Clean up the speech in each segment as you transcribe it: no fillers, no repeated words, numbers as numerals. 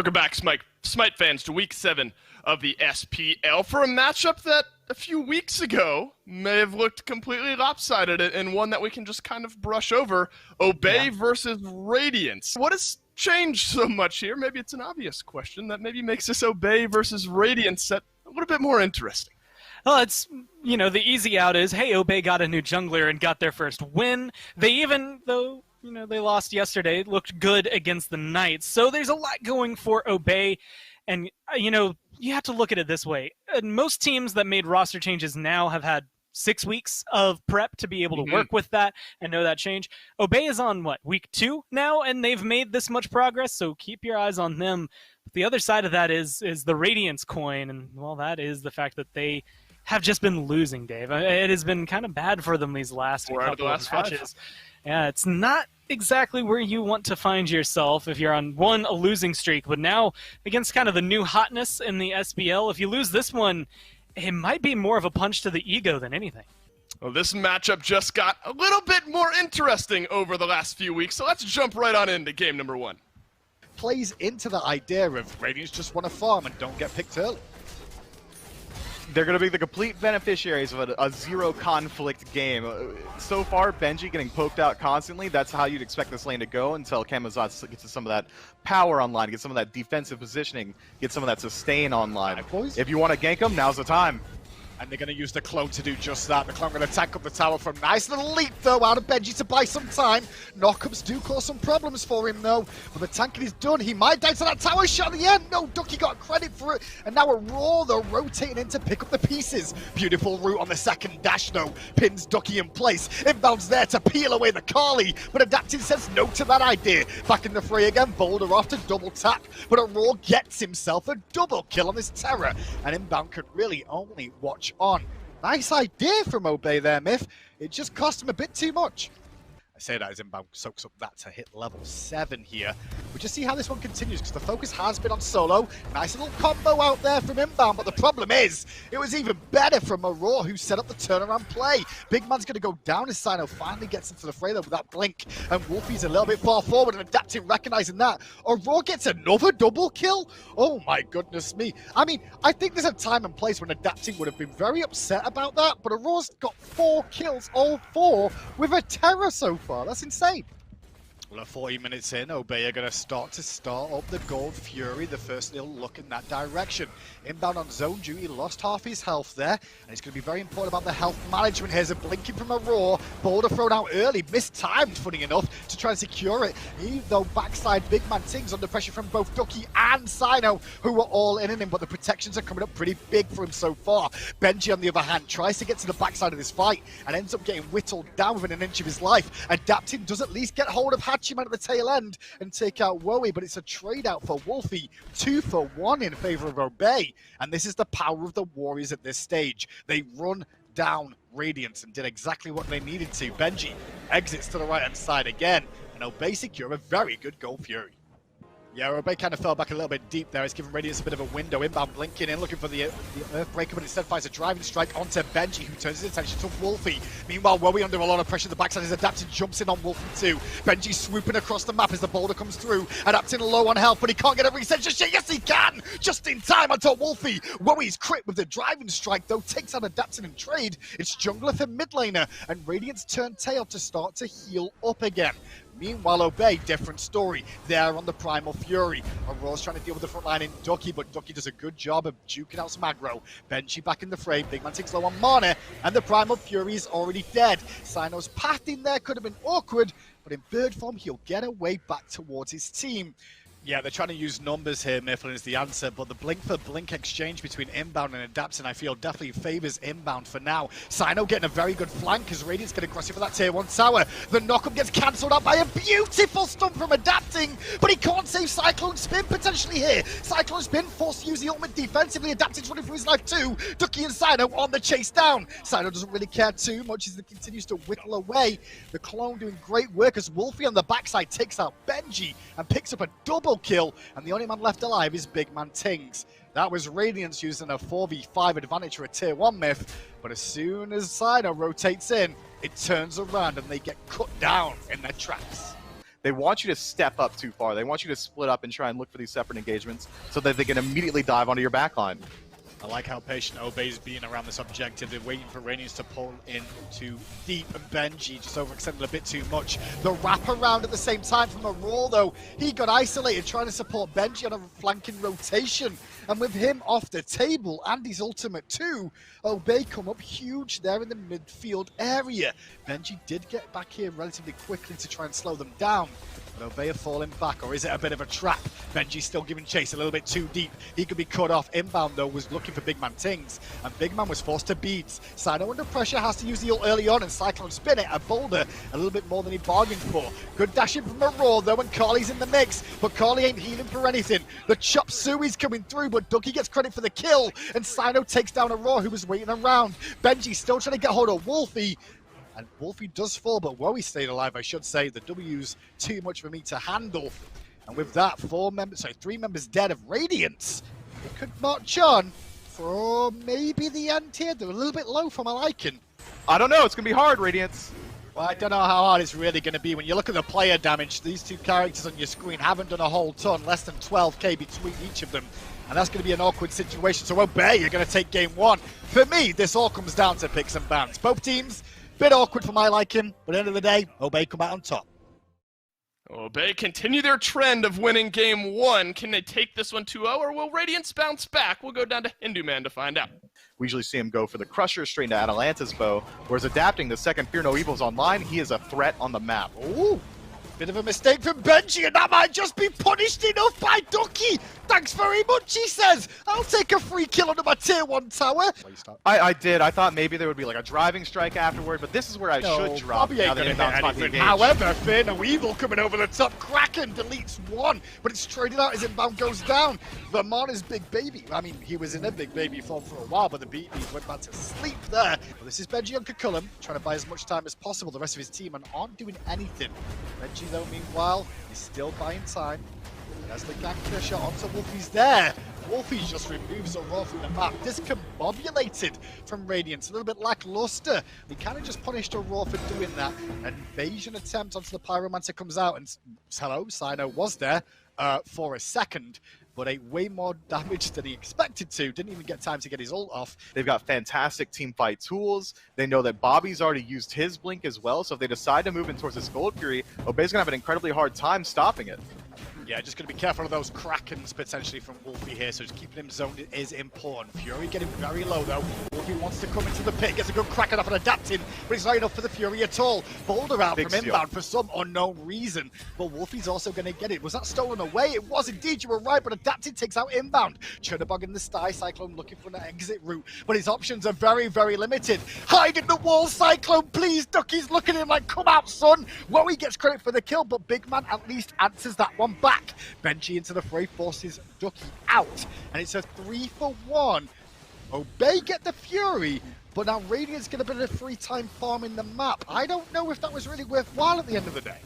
Welcome back, Smite fans, to Week 7 of the SPL for a matchup that a few weeks ago may have looked completely lopsided and one that we can just kind of brush over. Obey versus Radiance. What has changed so much here? Maybe it's an obvious question that maybe makes this Obey versus Radiance set a little bit more interesting. Well, it's, you know, the easy out is, hey, Obey got a new jungler and got their first win. They even, though, you know, they lost yesterday, looked good against the Knights. So there's a lot going for Obey. And, you know, you have to look at it this way. Most teams that made roster changes now have had 6 weeks of prep to be able to work with that and know that change. Obey is on, what, week 2 now? And they've made this much progress, so keep your eyes on them. But the other side of that is the Radiance coin. And, well, that is the fact that they have just been losing, Dave. It has been kind of bad for them these last couple of matches. Yeah, it's not exactly where you want to find yourself if you're on a losing streak, but now against kind of the new hotness in the SPL, if you lose this one, it might be more of a punch to the ego than anything. Well, this matchup just got a little bit more interesting over the last few weeks, so let's jump right on into game number 1. Plays into the idea of Radiance just want to farm and don't get picked early. They're going to be the complete beneficiaries of a zero-conflict game. So far, Benji getting poked out constantly. That's how you'd expect this lane to go until Kamazat gets some of that power online, get some of that defensive positioning, get some of that sustain online. If you want to gank them, now's the time. And they're going to use the clone to do just that. The clone going to tank up the tower from nice little leap, though, out of Benji to buy some time. Knockups do cause some problems for him, though. But the tanking is done. He might die to that tower shot at the end. No, Ducky got credit for it. And now a Raw, though, rotating in to pick up the pieces. Beautiful route on the second dash, though. Pins Ducky in place. Inbound's there to peel away the Carly. But Adapting says no to that idea. Back in the fray again. Boulder off to double tap. But a Raw gets himself a double kill on this Terror. And Inbound could really only watch on. Nice idea from Obey there, Myth. It just cost him a bit too much. I say that as Inbound soaks up that to hit level 7 here. We'll just see how this one continues, because the focus has been on solo. Nice little combo out there from Inbound, but the problem is, it was even better from Aurora, who set up the turnaround play. Big Man's going to go down as Sino finally gets into the fray though with that blink, and Wolfie's a little bit far forward, and Adapting recognizing that. Aurora gets another double kill? Oh my goodness me. I mean, I think there's a time and place when Adapting would have been very upset about that, but Aurora's got 4 kills, all 4, with a Terror so far. That's insane. Well, 40 minutes in, Obey are going to start up the Gold Fury. The first little look in that direction. Inbound on zone duty, lost half his health there. And it's going to be very important about the health management. Here's a blinking from Aurora. Boulder thrown out early, mistimed, funny enough, to try and secure it. Even though backside Big Man Tings under pressure from both Ducky and Sino, who were all in on him, but the protections are coming up pretty big for him so far. Benji, on the other hand, tries to get to the backside of this fight and ends up getting whittled down within an inch of his life. Adapting does at least get hold of Hachiman at the tail end and take out Wowie, but it's a trade out for Wolfie. 2 for 1 in favor of Obey. And this is the power of the Warriors at this stage. They run down Radiance and did exactly what they needed to. Benji exits to the right hand side again, and Obey secure a very good Gold Fury. Yeah, Obey kind of fell back a little bit deep there. It's giving Radiance a bit of a window. Inbound blinking in, looking for the Earthbreaker, but instead finds a driving strike onto Benji, who turns his attention to Wolfie. Meanwhile, Wowie under a lot of pressure. The backside is Adapting, jumps in on Wolfie too. Benji swooping across the map as the boulder comes through. Adapting low on health, but he can't get a reset just yet. Yes, he can! Just in time onto Wolfie. Wowie's crit with the driving strike, though, takes out Adapting in trade. It's jungler for mid laner, and Radiance turn tail to start to heal up again. Meanwhile, Obey, different story. They're on the Primal Fury. Aurora's trying to deal with the front line in Ducky, but Ducky does a good job of juking out some aggro. Benji back in the frame. Big Man takes low on mana, and the Primal Fury is already dead. Sino's path in there could have been awkward, but in bird form, he'll get away back towards his team. Yeah, they're trying to use numbers here, Mifflin is the answer, but the blink for blink exchange between Inbound and Adapting, I feel, definitely favors Inbound for now. Sino getting a very good flank as Radiance getting across it for that tier 1 tower. The knockup gets cancelled out by a beautiful stun from Adapting, but he can't save Cyclone Spin potentially here. Cyclone Spin forced to use the ultimate defensively. Adapting's running for his life too. Ducky and Sino on the chase down. Sino doesn't really care too much as he continues to whittle away. The clone doing great work as Wolfie on the backside takes out Benji and picks up a double kill, and the only man left alive is Big Man Tings. That was Radiance using a 4v5 advantage for a tier 1 myth, but as soon as Sino rotates in, it turns around and they get cut down in their tracks. They want you to step up too far. They want you to split up and try and look for these separate engagements so that they can immediately dive onto your backline. I like how patient Obey's being around this objective. They're waiting for Radiance to pull in too deep, and Benji just overextended a bit too much. The wraparound at the same time from Aurora, though, he got isolated trying to support Benji on a flanking rotation. And with him off the table and his ultimate too, Obey come up huge there in the midfield area. Benji did get back here relatively quickly to try and slow them down. But Obey are falling back, or is it a bit of a trap? Benji's still giving chase a little bit too deep. He could be cut off. Inbound, though, was looking for Big Man Tings, and Big Man was forced to beads. Sino under pressure has to use the ult early on, and Cyclone spin it at Boulder a little bit more than he bargained for. Good dashing from Aurora, though, and Carly's in the mix, but Carly ain't healing for anything. The chop suey's coming through, but Ducky gets credit for the kill, and Sino takes down Aurora, who was waiting around. Benji's still trying to get hold of Wolfie, and Wolfie does fall, but Wowie stayed alive, I should say. The W's too much for me to handle. And with that, 3 members dead of Radiance. It could march on for maybe the end here. They're a little bit low for my liking. I don't know. It's going to be hard, Radiance. Well, I don't know how hard it's really going to be. When you look at the player damage, these two characters on your screen haven't done a whole ton, less than 12k between each of them. And that's going to be an awkward situation. So Obey, you're going to take game one. For me, this all comes down to picks and bans. Both teams, bit awkward for my liking, but at the end of the day, Obey come out on top. Obey continue their trend of winning game one. Can they take this one 2-0, or will Radiance bounce back? We'll go down to Hindu Man to find out. We usually see him go for the Crusher straight into Atalanta's bow, whereas adapting the second Fear No Evil's online, he is a threat on the map. Ooh, bit of a mistake from Benji, and that might just be punished enough by Ducky. Thanks very much, he says. I'll take a free kill under my tier 1 tower. I did. I thought maybe there would be like a driving strike afterward, but this is where I should drop. Bobby ain't gonna hit anything. However, Fear No Evil coming over the top. Kraken deletes one, but it's traded out as inbound goes down. Vermona's big baby. I mean, he was in a big baby form for a while, but the BBs went back to sleep there. Well, this is Benji on Kakulam, trying to buy as much time as possible. The rest of his team aren't doing anything. Benji, though, meanwhile, is still buying time. As the gank shot onto Wolfie's there. Wolfie just removes Aurora from the map. Discombobulated from Radiance. A little bit lackluster. They kind of just punished Aurora for doing that. An invasion attempt onto the Pyromancer comes out. And hello, Sino was there for a second. But ate way more damage than he expected to. Didn't even get time to get his ult off. They've got fantastic team fight tools. They know that Bobby's already used his blink as well. So if they decide to move in towards this Gold Fury, Obey's going to have an incredibly hard time stopping it. Yeah, just going to be careful of those Krakens potentially from Wolfie here, so just keeping him zoned is important. Fury getting very low though. Wolfie wants to come into the pit, gets a good Kraken off and adapting, but it's not enough for the Fury at all. Boulder out from inbound for some unknown reason, but Wolfie's also going to get it. Was that stolen away? It was indeed, you were right, but adapting takes out inbound. Chernobog in the sty, Cyclone looking for an exit route, but his options are very, very limited. Hide in the wall, Cyclone, please. Ducky's looking at him like, come out, son. Wowie gets credit for the kill, but Big Man at least answers that one back. Benji into the fray, forces Ducky out, and it's a 3-for-1. Obey get the Fury, but now Radiance get a bit of free time farming the map. I don't know if that was really worthwhile at the end of the day.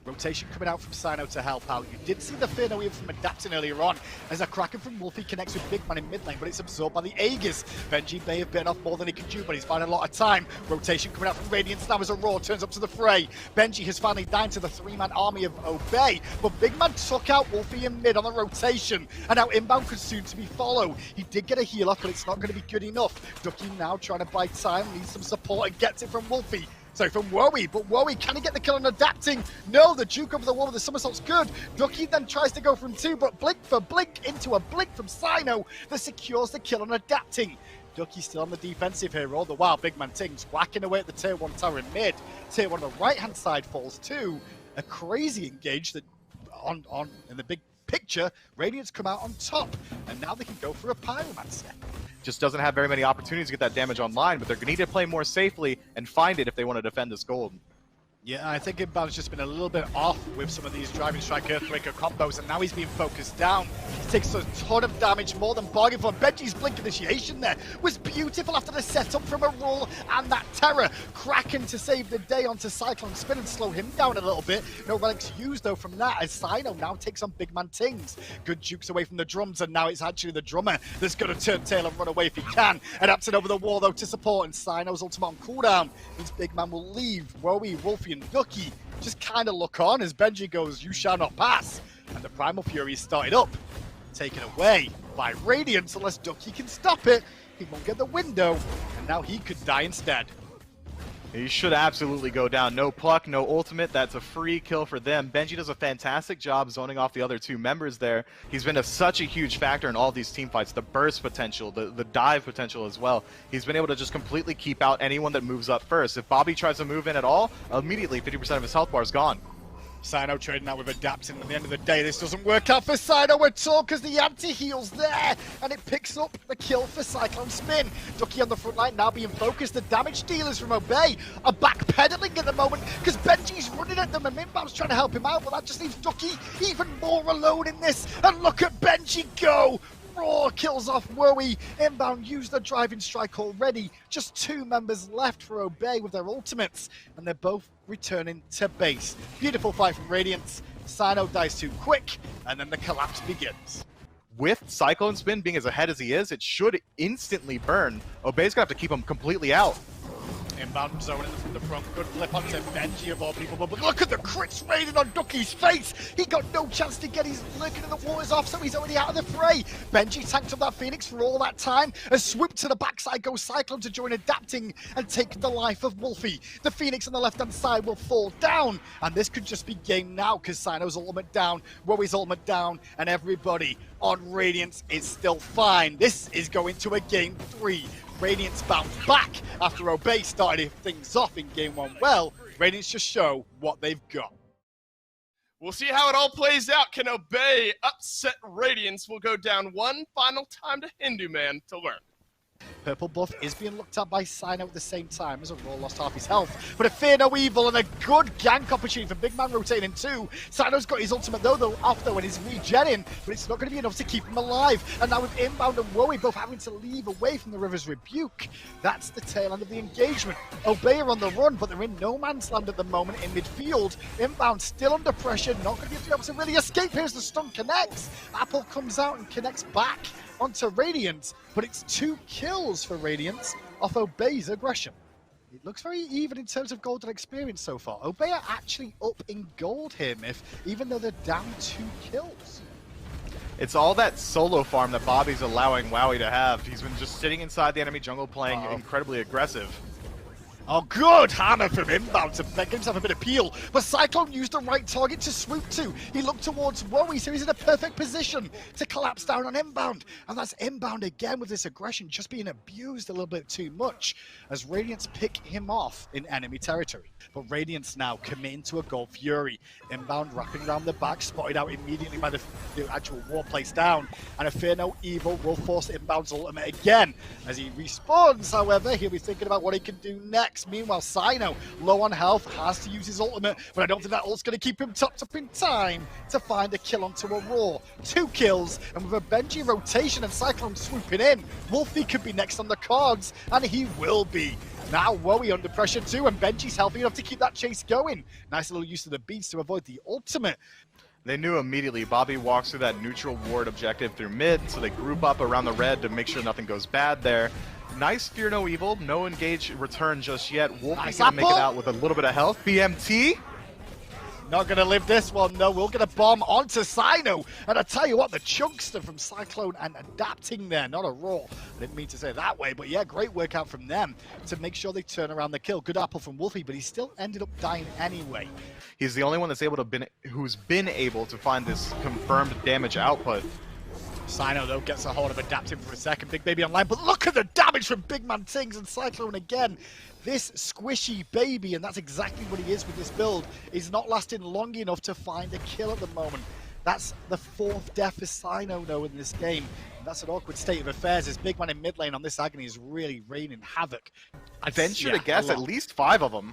Rotation coming out from Sino to help out. You did see the Fear No Evil from adapting earlier on as a Kraken from Wolfie connects with Big Man in mid lane, but it's absorbed by the Aegis. Benji may have bitten off more than he could do, but he's finding a lot of time. Rotation coming out from Radiance now as Aurora turns up to the fray. Benji has finally died to the 3-man army of Obey, but Big Man took out Wolfie in mid on the rotation, and now inbound could soon to be follow. He did get a heal off, but it's not going to be good enough. Ducky now trying to buy time, needs some support and gets it from Wolfie. So from Wowie, but Wowie, can he get the kill on adapting? No, the juke over the wall with the somersault's good. Ducky then tries to go from 2, but blink for blink into a blink from Sino that secures the kill on adapting. Ducky's still on the defensive here, all the while Big Man Tings whacking away at the tier 1 tower in mid. Tier 1 on the right-hand side falls too. A crazy engage that on in the big picture, Radiance come out on top, and now they can go for a Pyromancer. Just doesn't have very many opportunities to get that damage online, but they're going to need to play more safely and find it if they want to defend this gold. Yeah, I think Inbound's just been a little bit off with some of these Driving Strike Earthbreaker combos, and now he's being focused down. He takes a ton of damage, more than bargained for. Benji's Blink initiation there was beautiful after the setup from a roll and that Terror. Kraken to save the day onto Cyclone Spin and slow him down a little bit. No relics used though from that, as Sino now takes on Big Man Tings. Good jukes away from the drums, and now it's actually the drummer that's going to turn tail and run away if he can. Adapting over the wall though to support, and Sino's ultimate on cooldown means Big Man will leave. Wowie, Wolfie and Ducky just kind of look on as Benji goes, "You shall not pass." And the Primal Fury is started up, taken away by Radiance. Unless Ducky can stop it, he won't get the window, and now he could die instead. He should absolutely go down. No pluck, no ultimate. That's a free kill for them. Benji does a fantastic job zoning off the other two members there. He's been such a huge factor in all these team fights. The burst potential, the dive potential as well. He's been able to just completely keep out anyone that moves up first. If Bobby tries to move in at all, immediately 50% of his health bar is gone. Sino trading out with adapting. At the end of the day, this doesn't work out for Sino at all because the anti-heal's there, and it picks up the kill for Cyclone Spin. Ducky on the front line now being focused. The damage dealers from Obey are backpedaling at the moment because Benji's running at them, and Minbam's trying to help him out, but that just leaves Ducky even more alone in this. And look at Benji go! Raw kills off Wowie. Inbound used the driving strike already. Just 2 members left for Obey with their ultimates, and they're both returning to base. Beautiful fight from Radiance. Sino dies too quick, and then the collapse begins. With Cyclone Spin being as ahead as he is, it should instantly burn. Obey's gonna have to keep him completely out. Inbound zone from the front, good flip onto Benji of all people, but look at the crits raining on Ducky's face! He got no chance to get his lurking in the waters off, so he's already out of the fray! Benji tanked up that Phoenix for all that time, and swooped to the backside goes Cyclone to join adapting and take the life of Wolfie. The Phoenix on the left-hand side will fall down, and this could just be game now, because Sino's ultimate down, Wowie's ultimate down, and everybody on Radiance is still fine. This is going to a game 3. Radiance bounced back after Obey started things off in game 1 well. Radiance just show what they've got. We'll see how it all plays out. Can Obey upset Radiance? We'll go down one final time to Hindu Man to learn. Purple buff is being looked at by Sino at the same time as Aurora lost half his health. But a Fear No Evil and a good gank opportunity for Big Man rotating in 2. Sino's got his ultimate though off though and he's regenning, but it's not going to be enough to keep him alive. And now with Inbound and Wowie both having to leave away from the River's Rebuke, that's the tail end of the engagement. Obey are on the run, but they're in no man's land at the moment in midfield. Inbound still under pressure, not going to be able to really escape. Here's the stun connects. Apple comes out and connects back onto Radiance, but it's 2 kills for Radiance off Obey's aggression. It looks very even in terms of golden experience so far. Obey are actually up in gold here, Myth, even though they're down 2 kills. It's all that solo farm that Bobby's allowing Wowie to have. He's been just sitting inside the enemy jungle playing incredibly aggressive. Oh, good hammer from Inbound to make himself a bit of peel. But Cyclone used the right target to swoop to. He looked towards Wowie, so he's in a perfect position to collapse down on Inbound. And that's Inbound again with this aggression just being abused a little bit too much as Radiance pick him off in enemy territory. But Radiance now committing to a Gold Fury. Inbound wrapping around the back, spotted out immediately by the actual war place down. And a Fear No Evil will force Inbound's ultimate again. As he respawns, however, he'll be thinking about what he can do next. Meanwhile, Sino, low on health, has to use his ultimate, but I don't think that ult's going to keep him topped up in time to find a kill onto Aurora. 2 kills, and with a Benji rotation and Cyclone swooping in, Wolfie could be next on the cards, and he will be. Now Wowie under pressure too, and Benji's healthy enough to keep that chase going. Nice little use of the beats to avoid the ultimate. They knew immediately Bobby walks through that neutral ward objective through mid, so they group up around the red to make sure nothing goes bad there. Nice Fear No Evil, no engage return just yet. Wolfie's gonna make it out with a little bit of health. BMT. Not going to live this one, no. We're going to bomb onto Sino. And I tell you what, the chunkster from Cyclone and adapting there, not a raw. I didn't mean to say it that way, but yeah, great work out from them to make sure they turn around the kill. Good apple from Wolfie, but he still ended up dying anyway. He's the only one that's who's been able to find this confirmed damage output. Sino, though, gets a hold of adapting for a second. Big Baby online, but look at the damage from Big Man Tings and Cyclone again. This squishy baby, and that's exactly what he is with this build, is not lasting long enough to find a kill at the moment. That's the 4th death for Sino, though, in this game. And that's an awkward state of affairs as Big Man in mid lane on this Agony is really raining havoc. I venture to guess at least 5 of them.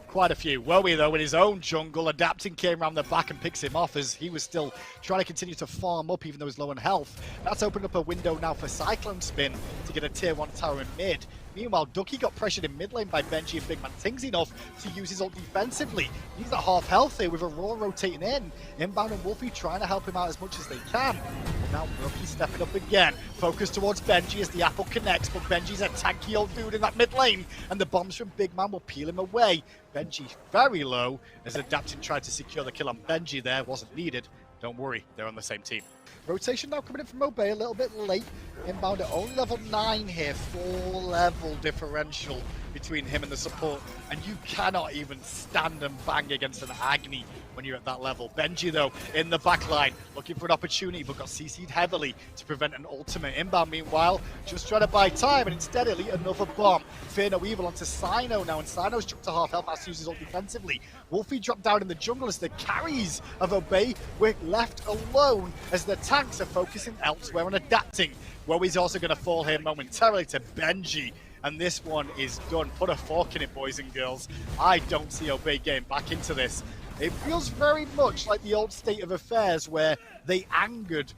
Quite a few. Wowie, though, in his own jungle, adapting came around the back and picks him off as he was still trying to continue to farm up even though he's low on health. That's opened up a window now for Cyclone Spin to get a tier 1 tower in mid. Meanwhile, Ducky got pressured in mid lane by Benji and Big Man Things enough to use his ult defensively. He's at half health here with Aurora rotating in. Inbound and Wolfie trying to help him out as much as they can. But now Rookie stepping up again. Focus towards Benji as the apple connects, but Benji's a tanky old dude in that mid lane, and the bombs from Big Man will peel him away. Benji very low as Adapting tried to secure the kill on Benji there. Wasn't needed. Don't worry, they're on the same team. Rotation now coming in from Obey a little bit late. Inbound at only level 9 here. 4-level differential between him and the support. And you cannot even stand and bang against an Agni when you're at that level. Benji, though, in the back line, looking for an opportunity, but got CC'd heavily to prevent an ultimate. Inbound, meanwhile, just trying to buy time, and instead elite another bomb. Fear no evil onto Sino now, and Sino's jumped to half health, has to use his ult defensively. Wolfie dropped down in the jungle as the carries of Obey were left alone as the tanks are focusing elsewhere and adapting. Woe's also going to fall here momentarily to Benji. And this one is done. Put a fork in it, boys and girls. I don't see Obey getting back into this. It feels very much like the old state of affairs where they angered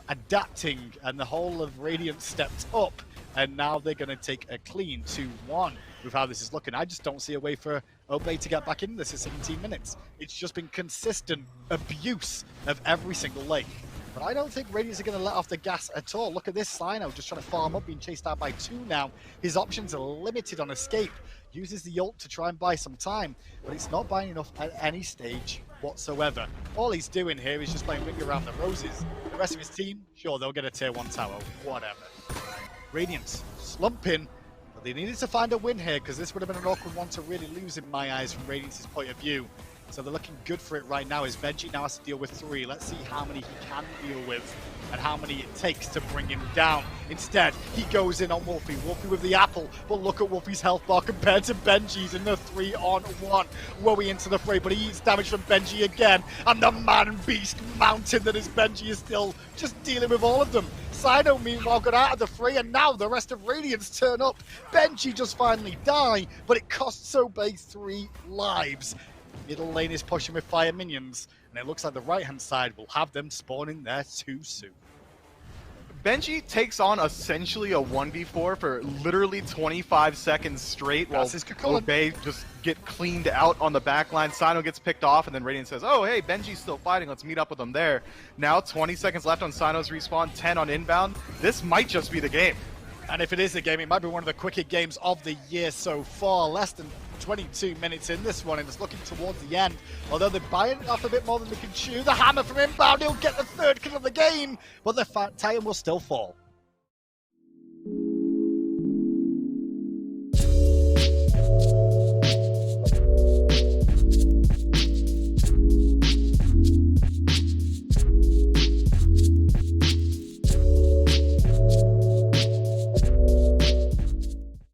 Adapting and the whole of Radiance stepped up. And now they're going to take a clean 2-1 with how this is looking. I just don't see a way for Obey to get back into this in 17 minutes. It's just been consistent abuse of every single lane. But I don't think Radiance are going to let off the gas at all. Look at this Sino just trying to farm up, being chased out by 2 now. His options are limited on escape. Uses the ult to try and buy some time, but it's not buying enough at any stage whatsoever. All he's doing here is just playing Ring Around the Roses. The rest of his team, sure, they'll get a tier 1 tower, whatever. Radiance slumping, but they needed to find a win here because this would have been an awkward one to really lose in my eyes from Radiance's point of view. So they're looking good for it right now as Benji now has to deal with 3. Let's see how many he can deal with and how many it takes to bring him down. Instead, he goes in on Wolfie. Wolfie with the apple, but look at Wolfie's health bar compared to Benji's in the 3-on-1. Woe into the fray, but he eats damage from Benji again. And the man-beast mountain that is Benji is still just dealing with all of them. Sino, meanwhile, got out of the fray, and now the rest of Radiance turn up. Benji just finally die, but it costs Obey 3 lives. Middle lane is pushing with fire minions, and it looks like the right-hand side will have them spawning there too soon. Benji takes on essentially a 1v4 for literally 25 seconds straight while Obey just get cleaned out on the backline. Sino gets picked off, and then Radiant says, oh, hey, Benji's still fighting. Let's meet up with him there. Now 20 seconds left on Sino's respawn, 10 on inbound. This might just be the game. And if it is a game, it might be one of the quicker games of the year so far. Less than 22 minutes in this one, and it's looking towards the end. Although they're buying off a bit more than they can chew. The hammer from inbound, he'll get the 3rd kill of the game, but the Titan will still fall.